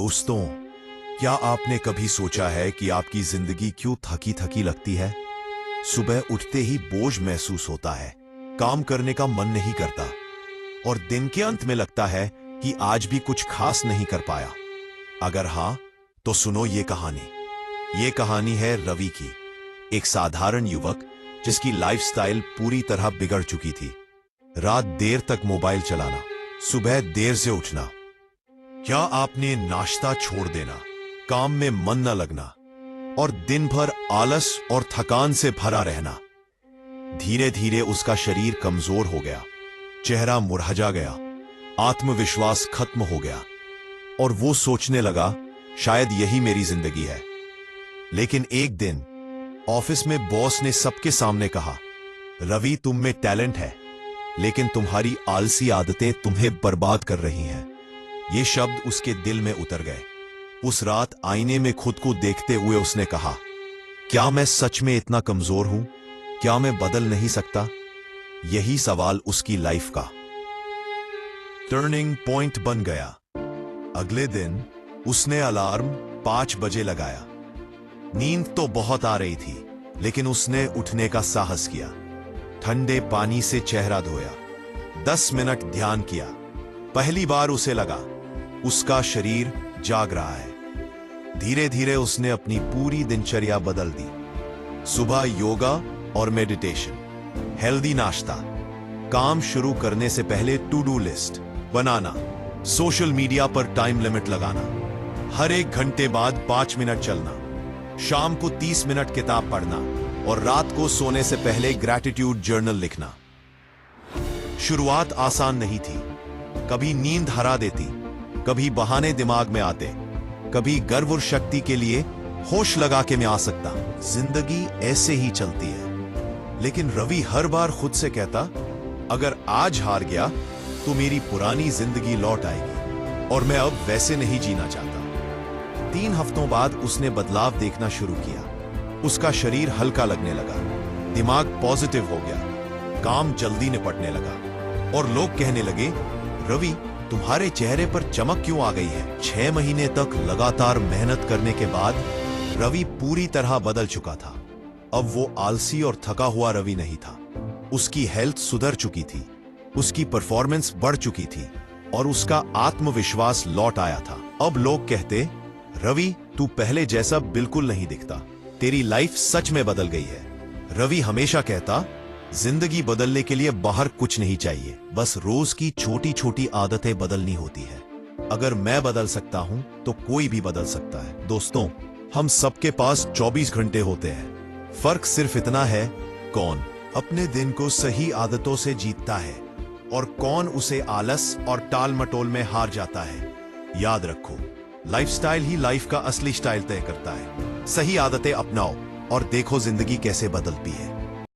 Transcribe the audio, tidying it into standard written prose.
दोस्तों, क्या आपने कभी सोचा है कि आपकी जिंदगी क्यों थकी थकी लगती है? सुबह उठते ही बोझ महसूस होता है, काम करने का मन नहीं करता और दिन के अंत में लगता है कि आज भी कुछ खास नहीं कर पाया। अगर हाँ, तो सुनो ये कहानी। ये कहानी है रवि की, एक साधारण युवक जिसकी लाइफस्टाइल पूरी तरह बिगड़ चुकी थी। रात देर तक मोबाइल चलाना, सुबह देर से उठना, क्या आपने नाश्ता छोड़ देना, काम में मन न लगना और दिन भर आलस और थकान से भरा रहना। धीरे धीरे उसका शरीर कमजोर हो गया, चेहरा मुरझा गया, आत्मविश्वास खत्म हो गया और वो सोचने लगा शायद यही मेरी जिंदगी है। लेकिन एक दिन ऑफिस में बॉस ने सबके सामने कहा, रवि तुम में टैलेंट है, लेकिन तुम्हारी आलसी आदतें तुम्हें बर्बाद कर रही हैं। ये शब्द उसके दिल में उतर गए। उस रात आईने में खुद को देखते हुए उसने कहा, क्या मैं सच में इतना कमजोर हूं? क्या मैं बदल नहीं सकता? यही सवाल उसकी लाइफ का टर्निंग पॉइंट बन गया। अगले दिन उसने अलार्म 5 बजे लगाया। नींद तो बहुत आ रही थी, लेकिन उसने उठने का साहस किया। ठंडे पानी से चेहरा धोया, 10 मिनट ध्यान किया। पहली बार उसे लगा उसका शरीर जाग रहा है। धीरे धीरे उसने अपनी पूरी दिनचर्या बदल दी। सुबह योगा और मेडिटेशन, हेल्दी नाश्ता, काम शुरू करने से पहले टू डू लिस्ट बनाना, सोशल मीडिया पर टाइम लिमिट लगाना, हर 1 घंटे बाद 5 मिनट चलना, शाम को 30 मिनट किताब पढ़ना और रात को सोने से पहले ग्रैटिट्यूड जर्नल लिखना। शुरुआत आसान नहीं थी। कभी नींद हरा देती, कभी बहाने दिमाग में आते, कभी गर्व और शक्ति के लिए होश लगा के मैं आ सकता। जिंदगी ऐसे ही चलती है। लेकिन रवि हर बार खुद से कहता, अगर आज हार गया तो मेरी पुरानी जिंदगी लौट आएगी और मैं अब वैसे नहीं जीना चाहता। 3 हफ्तों बाद उसने बदलाव देखना शुरू किया। उसका शरीर हल्का लगने लगा, दिमाग पॉजिटिव हो गया, काम जल्दी निपटने लगा और लोग कहने लगे, रवि तुम्हारे चेहरे पर चमक क्यों आ गई है? 6 महीने तक लगातार मेहनत करने के बाद रवि पूरी तरह बदल चुका था। अब वो आलसी और थका हुआ रवि नहीं था। उसकी हेल्थ सुधर चुकी थी, उसकी परफॉर्मेंस बढ़ चुकी थी और उसका आत्मविश्वास लौट आया था। अब लोग कहते, रवि तू पहले जैसा बिल्कुल नहीं दिखता, तेरी लाइफ सच में बदल गई है। रवि हमेशा कहता, जिंदगी बदलने के लिए बाहर कुछ नहीं चाहिए, बस रोज की छोटी छोटी आदतें बदलनी होती है। अगर मैं बदल सकता हूं तो कोई भी बदल सकता है। दोस्तों, हम सबके पास 24 घंटे होते हैं। फर्क सिर्फ इतना है, कौन अपने दिन को सही आदतों से जीतता है और कौन उसे आलस और टाल मटोल में हार जाता है। याद रखो, लाइफस्टाइल ही लाइफ का असली स्टाइल तय करता है। सही आदतें अपनाओ और देखो जिंदगी कैसे बदलती है।